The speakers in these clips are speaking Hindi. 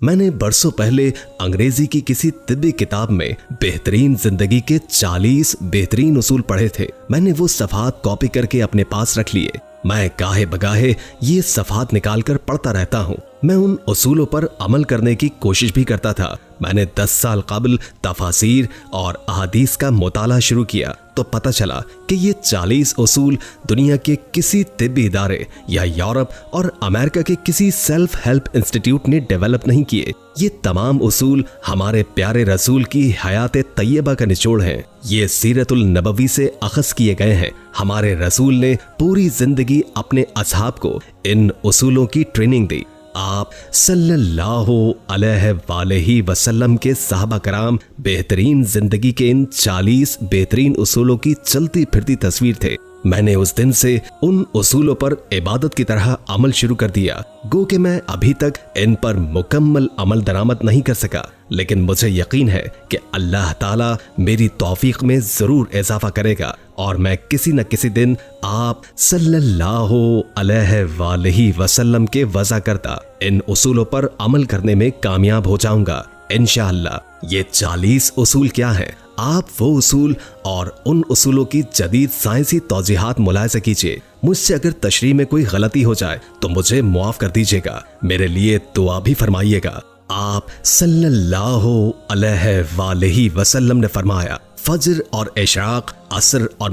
मैंने बरसों पहले अंग्रेजी की किसी तिब्बी किताब में बेहतरीन जिंदगी के 40 बेहतरीन उसूल पढ़े थे। मैंने वो सफ़ात कॉपी करके अपने पास रख लिए। मैं गाहे बगाहे ये सफ़ात निकालकर पढ़ता रहता हूँ। मैं उन उसूलों पर अमल करने की कोशिश भी करता था। मैंने 10 साल कबल तफासीर और अहादीस का मुताला शुरू किया तो पता चला कि ये 40 उसूल दुनिया के किसी तिब्बी इदारे या यूरोप और अमेरिका के किसी सेल्फ हेल्प इंस्टीट्यूट ने डेवलप नहीं किए। ये तमाम उसूल हमारे प्यारे रसूल की हयात तैयबा का निचोड़ हैं। ये सीरतुल नबवी से अखज़ किए गए हैं। हमारे रसूल ने पूरी जिंदगी अपने असहाब को इन उसूलों की ट्रेनिंग दी। आप सल्लल्लाहु अलैहि वसल्लम के सहाबा कराम बेहतरीन जिंदगी के इन 40 बेहतरीन उसूलों की चलती फिरती तस्वीर थे। मैंने उस दिन से उन उसूलों पर इबादत की तरह अमल शुरू कर दिया। गो कि मैं अभी तक इन पर मुकम्मल अमल दरामद नहीं कर सका, लेकिन मुझे यकीन है कि अल्लाह ताला मेरी तौफीक में जरूर इजाफा करेगा और मैं किसी न किसी दिन आप सल्लल्लाहु अलैहि वसल्लम के वज़ा करता इन उसूलों पर अमल करने में कामयाब हो जाऊंगा इंशाअल्लाह। ये 40 उसूल क्या हैं? आप वो उसूल और उन उसूलों की जदीद साइंसी तौजीहात मुलाहिज़ा कीजिए। मुझसे अगर तशरीह में कोई गलती हो जाए तो मुझे मुआफ कर दीजिएगा। मेरे लिए दुआ भी फरमाइएगा। आप सल्लल्लाहु अलैहि वसल्लम ने फरमाया, फजर और इशराक, असर और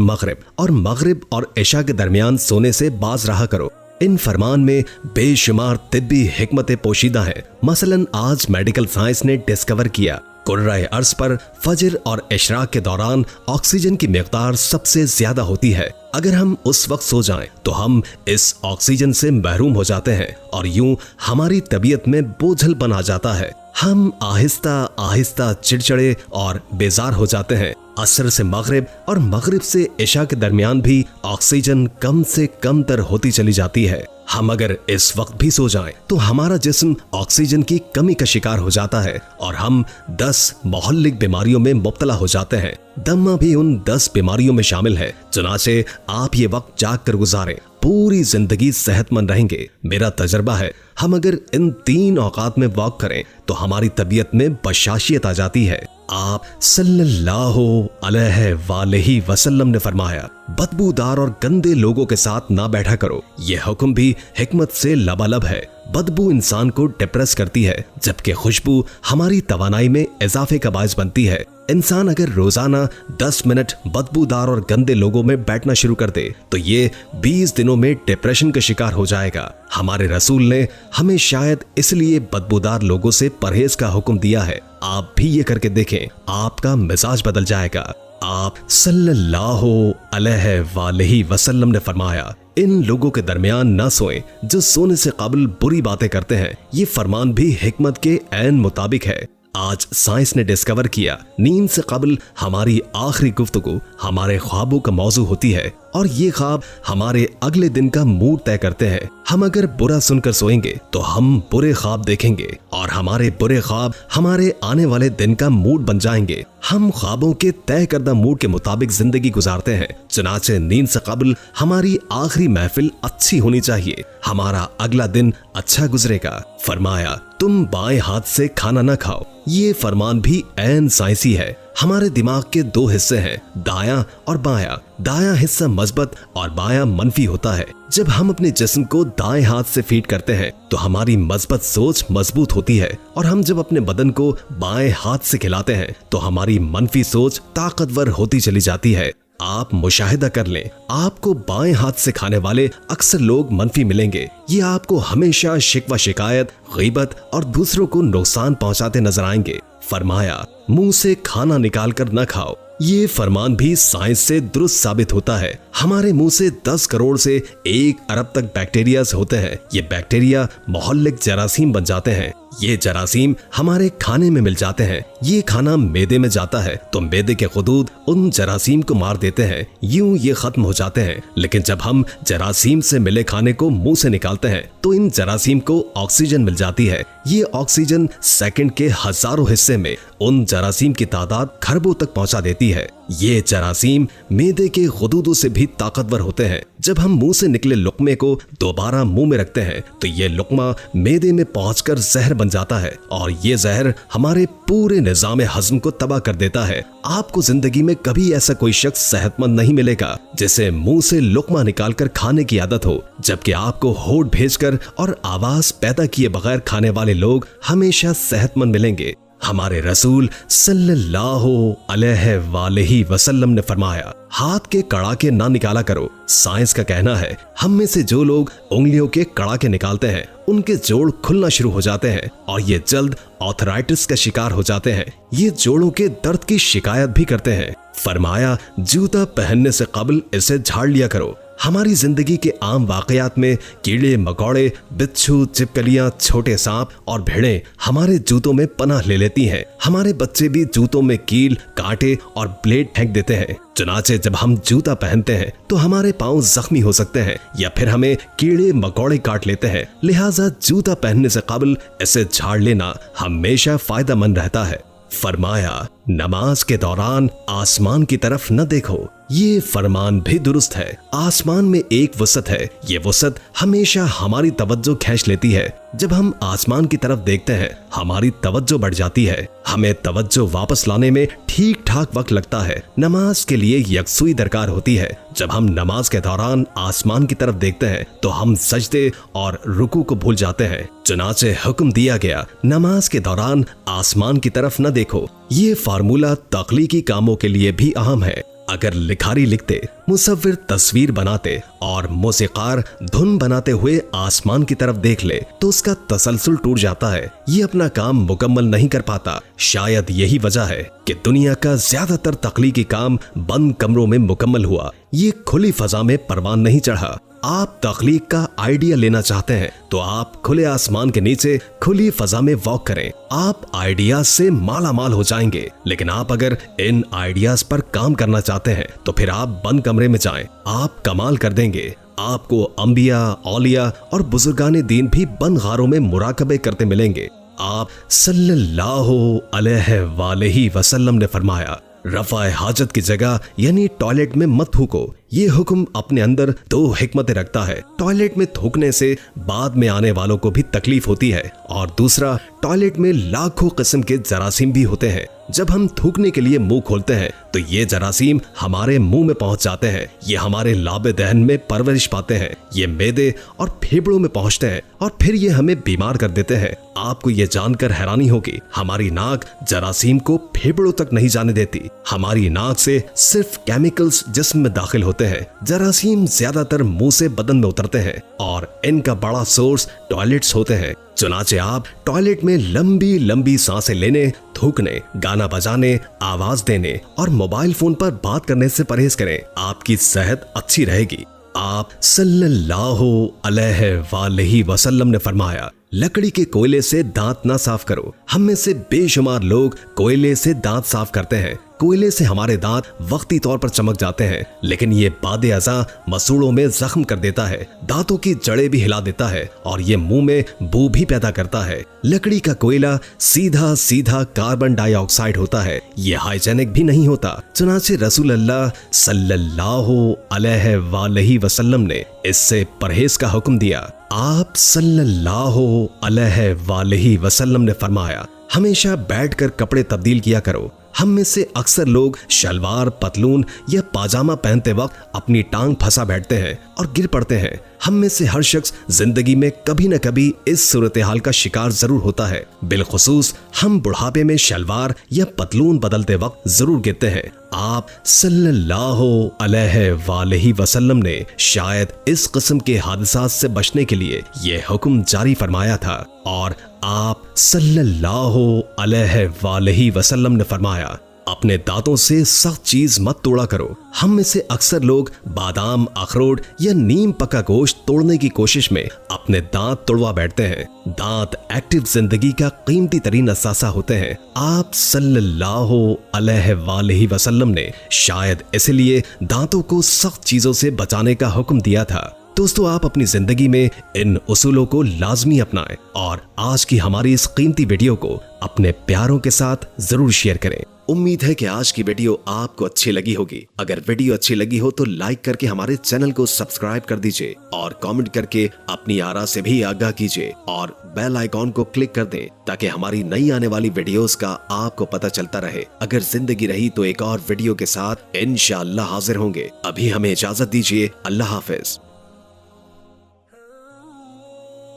मगरिब और इशा के दरमियान सोने से बाज रहा करो। इन फरमान में बेशुमार तिब्बी हिकमतें पोशीदा हैं। मसलन आज मेडिकल साइंस ने डिस्कवर किया कुर्राए अर्ज पर फजर और इशराक के दौरान ऑक्सीजन की मिकदार सबसे ज्यादा होती है। अगर हम उस वक्त सो जाएं तो हम इस ऑक्सीजन से महरूम हो जाते हैं और यूं हमारी तबीयत में बोझलपन आ जाता है। हम आहिस्ता आहिस्ता चिड़चिड़े और बेजार हो जाते हैं। असर से मगरिब और मगरिब से इशा के दरमियान भी ऑक्सीजन कम से कम तर होती चली जाती है। हम अगर इस वक्त भी सो जाएं तो हमारा जिस्म ऑक्सीजन की कमी का शिकार हो जाता है और हम 10 मोहल्लिक बीमारियों में मुब्तला हो जाते हैं। दमा भी उन 10 बीमारियों में शामिल है। चुनाचे आप ये वक्त जाग कर गुजारें, पूरी जिंदगी सेहतमंद रहेंगे। मेरा तजर्बा है, हम अगर इन 3 औकात में वॉक करें तो हमारी तबीयत में बशाशियत आ जाती है। आप सल्लल्लाहु अलैहि वसल्लम ने फरमाया, बदबूदार और गंदे लोगों के साथ ना बैठा करो। यह हुक्म भी हिकमत से लबालब है। बदबू इंसान को डिप्रेस करती है, जबकि खुशबू हमारी तवानाई में इजाफे का बायस बनती है। इंसान अगर रोजाना 10 मिनट बदबूदार और गंदे लोगों में बैठना शुरू कर दे तो ये 20 दिनों में डिप्रेशन का शिकार हो जाएगा। हमारे रसूल ने हमें शायद इसलिए बदबूदार लोगों से परहेज का हुक्म दिया है। आप भी ये करके देखें, आपका मिजाज बदल जाएगा। आप सल्लल्लाहु अलैहि वसल्लम ने फरमाया, इन लोगों के दरमियान ना सोएं जो सोने से कबल बुरी बातें करते हैं। ये फरमान भी हिकमत के ऐन मुताबिक है। आज साइंस ने डिस्कवर किया, नींद से कबल हमारी आखिरी गुफ्तगू हमारे ख्वाबों का मौजू होती है और ये ख्वाब हमारे अगले दिन का मूड तय करते हैं। हम अगर बुरा सुनकर सोएंगे तो हम बुरे ख्वाब देखेंगे और हमारे बुरे ख्वाब हमारे आने वाले दिन का मूड बन जाएंगे। हम ख्वाबों के तय करदा मूड के मुताबिक जिंदगी गुजारते हैं। चुनाचे नींद से कबल हमारी आखिरी महफिल अच्छी होनी चाहिए, हमारा अगला दिन अच्छा गुजरेगा। फरमाया, तुम बाएं हाथ से खाना न खाओ। ये फरमान भी ऐन साइंसी है। हमारे दिमाग के 2 हिस्से हैं, दायां और बायां। दायां हिस्सा मजबूत और बायां मनफी होता है। जब हम अपने जिस्म को दाएं हाथ से फीड करते हैं तो हमारी मजबूत सोच मजबूत होती है और हम जब अपने बदन को बाएं हाथ से खिलाते हैं तो हमारी मनफी सोच ताकतवर होती चली जाती है। आप मुशाहिदा कर लें, आपको बाएं हाथ से खाने वाले अक्सर लोग मनफी मिलेंगे। ये आपको हमेशा शिकवा शिकायत, गीबत और दूसरों को नुकसान पहुंचाते नजर आएंगे। फरमाया, मुंह से खाना निकाल कर न खाओ। ये फरमान भी साइंस से दुरुस्त साबित होता है। हमारे मुंह से 10 करोड़ से 1 अरब तक बैक्टीरिया होते हैं। ये बैक्टीरिया मोहल्लिक जरासीम बन जाते हैं। ये जरासीम हमारे खाने में मिल जाते हैं। ये खाना मैदे में जाता है तो मैदे के खुदूद उन जरासीम को मार देते हैं। यूं ये खत्म हो जाते हैं। लेकिन जब हम जरासीम से मिले खाने को मुंह से निकालते हैं तो इन जरासीम को ऑक्सीजन मिल जाती है। ये ऑक्सीजन सेकंड के हजारों हिस्से में उन जरासीम की तादाद खरबों तक पहुंचा देती है। ये जरासीम मैदे के गुदूदों से भी ताकतवर होते हैं। जब हम मुंह से निकले लुकमे को दोबारा मुंह में रखते हैं तो ये लुकमा मैदे में पहुंचकर जहर बन जाता है और ये जहर हमारे पूरे निजाम हजम को तबाह कर देता है। आपको जिंदगी में कभी ऐसा कोई शख्स सेहतमंद नहीं मिलेगा जिसे मुंह से लुकमा निकालकर खाने की आदत हो, जबकि आपको होठ भेजकर और आवाज पैदा किए बगैर खाने वाले लोग हमेशा सेहतमंद मिलेंगे। हमारे रसूल सल्लल्लाहु अलैहि वसल्लम ने फरमाया, हाथ के कड़ाके ना निकाला करो। साइंस का कहना है हम में से जो लोग उंगलियों के कड़ाके निकालते हैं उनके जोड़ खुलना शुरू हो जाते हैं और ये जल्द आर्थराइटिस का शिकार हो जाते हैं। ये जोड़ों के दर्द की शिकायत भी करते हैं। फरमाया, जूता पहनने से कबल इसे झाड़ लिया करो। हमारी जिंदगी के आम वाकयात में कीड़े मकोड़े, बिच्छू, छिपकलियां, छोटे सांप और भेड़ें हमारे जूतों में पनाह ले लेती हैं। हमारे बच्चे भी जूतों में कील, कांटे और ब्लेड फेंक देते हैं। चुनाचे जब हम जूता पहनते हैं तो हमारे पांव जख्मी हो सकते हैं या फिर हमें कीड़े मकोड़े काट लेते हैं। लिहाजा जूता पहनने से कबल इसे झाड़ लेना हमेशा फायदेमंद रहता है। फरमाया, नमाज के दौरान आसमान की तरफ न देखो। ये फरमान भी दुरुस्त है। आसमान में एक वसत है, ये वसत हमेशा हमारी तवज्जो खींच लेती है। जब हम आसमान की तरफ देखते हैं हमारी तवज्जो बढ़ जाती है। हमें तवज्जो वापस लाने में ठीक ठाक वक्त लगता है। नमाज के लिए यकसुई दरकार होती है। जब हम नमाज के दौरान आसमान की तरफ देखते हैं तो हम सजदे और रुकू को भूल जाते हैं। चुनाचे हुक्म दिया गया, नमाज के दौरान आसमान की तरफ न देखो। ये फार्मूला तख्लीकी कामों के लिए भी अहम है। अगर लिखारी लिखते, मुसव्विर तस्वीर बनाते और मौसीकार धुन बनाते हुए आसमान की तरफ देख ले तो उसका तसलसल टूट जाता है। ये अपना काम मुकम्मल नहीं कर पाता। शायद यही वजह है कि दुनिया का ज्यादातर तख्लीकी काम बंद कमरों में मुकम्मल हुआ। ये खुली फजा में परवान नहीं चढ़ा। आप तख्लीक का आइडिया लेना चाहते हैं तो आप खुले आसमान के नीचे खुली फजा में वॉक करें। आप आइडियाज से माला माल हो जाएंगे। लेकिन आप अगर इन आइडियाज पर काम करना चाहते हैं तो फिर आप बंद कमरे में जाएं। आप कमाल कर देंगे। आपको अंबिया, औलिया और बुजुर्गाने दीन भी बंद गारों में मुराकबे करते मिलेंगे। आप सल्लल्लाहु अलैहि वसल्लम ने फरमाया, रफ़ाए हाजत की जगह यानी टॉयलेट में मत थूको। ये हुक्म अपने अंदर दो हिकमतें रखता है। टॉयलेट में थूकने से बाद में आने वालों को भी तकलीफ होती है और दूसरा, टॉयलेट में लाखों किस्म के जरासीम भी होते हैं। जब हम थूकने के लिए मुंह खोलते हैं तो ये जरासीम हमारे मुंह में पहुंच जाते हैं। ये हमारे लाबे दहन में परवरिश पाते हैं। ये मैदे और फेफड़ों में पहुंचते हैं और फिर ये हमें बीमार कर देते हैं। आपको ये जानकर हैरानी होगी, हमारी नाक जरासीम को फेफड़ों तक नहीं जाने देती। हमारी नाक से सिर्फ केमिकल्स जिस्म में दाखिल होते हैं। जरासीम ज्यादातर मुंह से बदन में उतरते हैं और इनका बड़ा सोर्स टॉयलेट्स होते हैं। चुनाचे आप टॉयलेट में लंबी लंबी सांसें लेने, थूकने, गाना बजाने, आवाज देने और मोबाइल फोन पर बात करने से परहेज करें। आपकी सेहत अच्छी रहेगी। आप सल्लल्लाहु अलैहि वसल्लम ने फरमाया, लकड़ी के कोयले से दांत ना साफ करो। हम में से बेशुमार लोग कोयले से दांत साफ करते हैं। कोयले से हमारे दांत वक्ती तौर पर चमक जाते हैं, लेकिन ये बादे अज़ा मसूड़ों में जख्म कर देता है, दांतों की जड़ें भी हिला देता है और ये मुंह में बू भी पैदा करता है। लकड़ी का कोयला सीधा सीधा कार्बन डाइऑक्साइड होता है। ये हाइजेनिक भी नहीं होता। चुनाचे रसूल अल्लाह सल्लल्लाहु अलैहि वसल्लम ने इससे परहेज का हुक्म दिया। आप सल्लल्लाहु अलैहि वसल्लम ने फरमाया, हमेशा बैठकर कपड़े तब्दील किया करो। हम में से अक्सर लोग शलवार, पतलून या पाजामा पहनते वक्त अपनी टांग फंसा बैठते हैं और गिर पड़ते हैं। हम में से हर शख्स जिंदगी में कभी न कभी इस सूरत हाल का शिकार जरूर होता है। बिलखुसूस हम बुढ़ापे में शलवार या पतलून बदलते वक्त जरूर गिरते हैं। आप सल्लल्लाहु अलैहि वसल्लम ने शायद इस किस्म के हादसात से बचने के लिए ये हुक्म जारी फरमाया था और आप सल्लल्लाहु अलैहि वसल्लम ने फरमाया, अपने दांतों से सख्त चीज मत तोड़ा करो। हम में से अक्सर लोग बादाम, अखरोट या नीम पका गोश्त तोड़ने की कोशिश में अपने दांत तोड़वा बैठते हैं। दांत एक्टिव जिंदगी का कीमती तरीन असासा होते हैं। आप सल्लल्लाहु अलैहि वसल्लम ने शायद इसलिए दांतों को सख्त चीजों से बचाने का हुक्म दिया था। दोस्तों, आप अपनी जिंदगी में इन उसूलों को लाजमी अपनाएं और आज की हमारी इस कीमती वीडियो को अपने प्यारों के साथ जरूर शेयर करें। उम्मीद है कि आज की वीडियो आपको अच्छी लगी होगी। अगर वीडियो अच्छी लगी हो तो लाइक करके हमारे चैनल को सब्सक्राइब कर दीजिए और कमेंट करके अपनी आरा से भी आगाह कीजिए और बेल आइकॉन को क्लिक कर दें ताकि हमारी नई आने वाली वीडियोस का आपको पता चलता रहे। अगर जिंदगी रही तो एक और वीडियो के साथ इंशाअल्लाह हाजिर होंगे। अभी हमें इजाजत दीजिए। अल्लाह हाफिज।